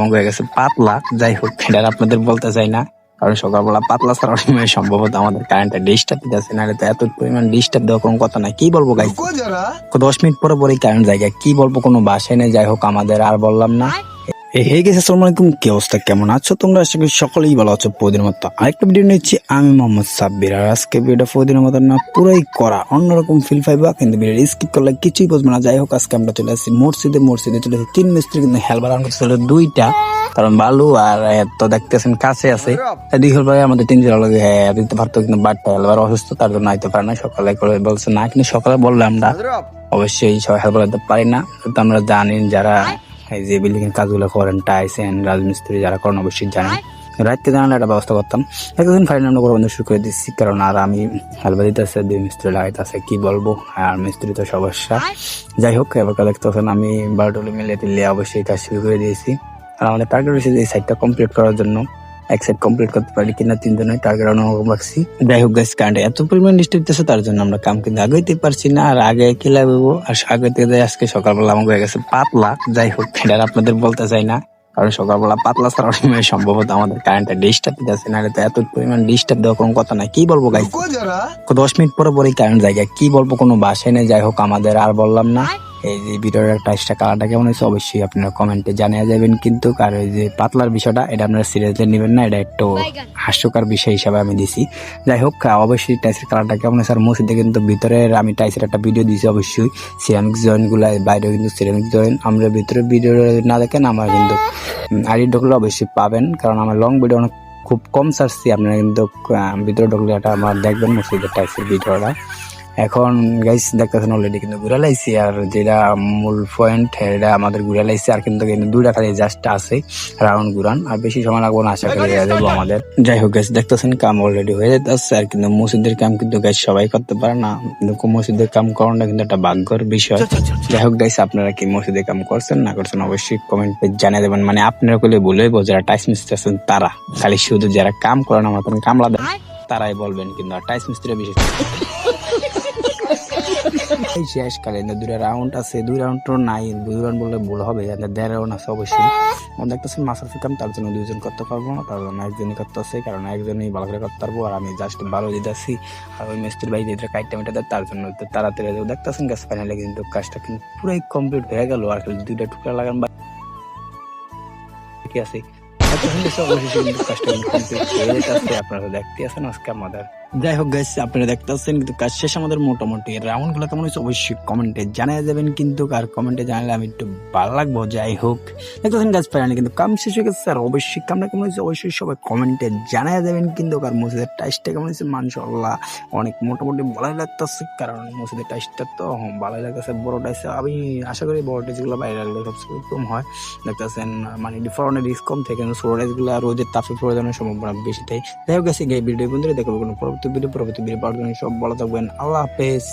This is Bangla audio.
আমাকে হয়ে গেছে পাতলা। যাই হোক, এটা আর আপনাদের বলতে চাই না, কারণ সকালবেলা পাতলা ছাড়ার সময় সম্ভবত আমাদের কারেন্টটা ডিস্টার্ব দিতেছে, না তো এত পরিমাণ ডিস্টার্ব দেওয়ার কোনো কথা নাই। কি বলবো গাইস, 10 মিনিট পরে পরে কারেন্ট জায়গায় কি বলবো, কোনো বাসায় নেই। যাই হোক, আমাদের আর বললাম না। হে গেছে, আসসালামু আলাইকুম, কি অবস্থা, কেমন আছো তোমরা? আশা করি সকলেই ভালো আছো। প্রতিদিনের মতো আরেকটা ভিডিও নিচ্ছি আমি, মোহাম্মদ সাব্বির। আর আজকে ভিডিওটা প্রতিদিনের মতো না, পুরাই করা অন্যরকম ফিল পাইবা, কিন্তু ভিডিও স্কিপ করলে কিছুই বুঝবে না। যাই হোক, আজকে আমরা চলে আসছি মসজিদে চলে আসছি 3 মিস্ত্রি, কিন্তু হেলবার আনতে ছিল 2টা, কারণ বালু আর তো দেখতেছেন কাছে আছে। দিঘল ভাই আমাদের 3 জন লগে দিতে পারতো, কিন্তু বাটটা হেলবার অসুস্থ, তার জন্য আইতে পারে না। সকালে করে বলছে না, কিন্তু সকালে বললে আমরা অবশ্যই সবাই হেল্প করতে পারি না। তো আমরা জানি যারা এই যে বিল্ডিং এর কাজগুলো করেন, টাইস এন্ড রাজমিস্ত্রি যারা করেন অবশ্যই জানেন। রাতকে জানালে একটা ব্যবস্থা করতাম। একদিন ফাইনাল আমরা বন্ধ শুরু করে দিচ্ছি, কারণ আর আমি হেল্প দিতেছে 2 মিস্ত্রি লাগাইতেছে, কি বলবো, আর মিস্ত্রি তো সমস্যা। যাই হোক, এবার দেখতেছেন আমি বারোটলি মিলে অবশ্যই কাজ শুরু করে দিয়েছি। আর আমাদের টার্গেট রয়েছে এই সাইডটা কমপ্লিট করার জন্য। এক সাইড কমপ্লিট করতে পারি কিনা 3 জনের টার্গেট অন্যরকম রাখছি। যাই হোক গাইস, কারেন্ট এত পরিমাণ ডিস্টার্ব দিতেছে, তার জন্য আমরা কাম কিন্তু আগাইতে পারছি না। আর আগে কি লাগবো, আর আগাইতে যাই আজকে সকালবেলা আমাকে হয়ে গেছে পাতলা। যাই হোক, এটা আর আপনাদের বলতে চাই না, কারণ সকালবেলা পাতলা ছাড়ার সময় সম্ভবত আমাদের কারেন্টটা ডিস্টার্ব দিতেছে, না তো এত পরিমাণ ডিস্টার্ব দেওয়ার কোনো কথা নাই। কি বলবো গাইস, 10 মিনিট পরে পরে কারেন্ট জায়গায় কি বলবো, কোনো বাসায় নেই। যাই হোক, আমাদের আর বললাম না। এই যে ভিডিওর টাইসটা কালারটা কেমন হয়েছে অবশ্যই আপনারা কমেন্টে জানিয়ে যাবেন। কিন্তু আর ওই যে পাতলার বিষয়টা, এটা আপনারা সিরিয়াসলি নেবেন না, এটা একটু হাস্যকর বিষয় হিসাবে আমি দিছি। যাই হোক, অবশ্যই টাইসের কালারটা কেমন হয়েছে। আর মসজিদে কিন্তু ভিতরে আমি টাইসের একটা ভিডিও দিয়েছি, অবশ্যই সিরামিক জয়েন্ট গুলা, বাইরেও কিন্তু সিরামিক জয়েন্ট। আমরা ভিতরে ভিডিও না দেখেন, আমার কিন্তু আইডি ঢুকলে অবশ্যই পাবেন, কারণ আমার লং ভিডিও অনেক খুব কম ছাড়ছি। আপনারা কিন্তু ভিতরে ঢুকলে এটা আমার দেখবেন মসজিদের টাইসের ভিডিওটা। এখন গাইস দেখতেছেন অলরেডি কিন্তু ঘুরে লাইছি, আর যেটা মূল পয়েন্ট এটা আমাদের ঘুরে লাইছি। আর কিন্তু 2টা খালি জাস্ট আছে রাউন্ড ঘুরান, আর বেশি সময় লাগবে না, আশা করি হয়ে যাবো আমাদের। যাই হোক গাইস, দেখতেছেন কাম অলরেডি হয়ে যাচ্ছে। আর কিন্তু মসজিদের কাম কিন্তু গাইস সবাই করতে পারে না, কিন্তু মসজিদের কাম করানোটা কিন্তু একটা ভাগ্যের বিষয়। যাই হোক গাইস, আপনারা কি মসজিদের কাম করছেন না করছেন অবশ্যই কমেন্টে জানিয়ে দেবেন। মানে আপনারা করলে বলবো যারা টাইস মিস্ত্রি আছেন তারা, খালি শুধু যারা কাম করেন আমার কামলা দেন তারাই বলবেন, কিন্তু টাইস মিস্ত্রি বিশেষ শেষ কালে 2টা রাউন্ড আছে, 2 রাউন্ড তো নাই, 2 রাউন্ড বললে ভুল হবে, 1.5 রাউন্ড আছে অবশ্যই। দেখতেছেন মাসারফি কাম, তার জন্য 2 জন করতে পারবো না, তার জন্য একজনই করতে আছে, কারণ একজনই ভালো করে করতে পারবো। আর আমি জাস্ট 12 দিতেছি, আর ওই মিস্ত্রির ভাই যেটা কাইটটা মেটা দেয়, তার জন্য তাড়াতাড়ি দেখতেছেন গাছ ফাইনালে কিন্তু কাজটা কিন্তু পুরাই কমপ্লিট হয়ে গেল। আর খালি 2টা টুকরা লাগান বাকি আছে। আপনারা দেখতে আছেন আজকে আমাদের। যাই হোক গাইস, আপনারা দেখতেছেন কিন্তু কাজ শেষ আমাদের মোটামুটি। রাউন্ড গুলো কেমন হয়েছে অবশ্যই কমেন্টে জানিয়ে যাবেন, কিন্তু আর কমেন্টে জানালে আমি একটু ভালো লাগবো। যাই হোক, দেখতেছেন গাছ ফাইনালি কিন্তু কাম শেষ হয়ে গেছে। আর অবশ্যই কামটা কেমন হয়েছে অবশ্যই সবাই কমেন্টে জানিয়ে যাবেন। কিন্তু আর মসজিদের টাইসটা কেমন হয়েছে মাশাআল্লাহ অনেক মোটামুটি ভালোই লাগতেছে, কারণ মসজিদের টাইসটা তো ভালোই লাগতেছে। বড় টাইস আমি আশা করি বড় টাইস গুলো বাইরে রাখলে সবচেয়ে কম হয়। দেখতেছেন মানে ডিফারেন্ট রিস্ক কম থেকে ছোট টাইস গুলো রোদের তাপে প্রয়োজনের সম্ভাবনা বেশি থাকে। যাই হোক, ভিডিও বন্ধুরা দেখাবো কোনো পরবর্তী ভিডিও পাওয়ার জন্য সব ভালো থাকবেন। আল্লাহ হাফেজ।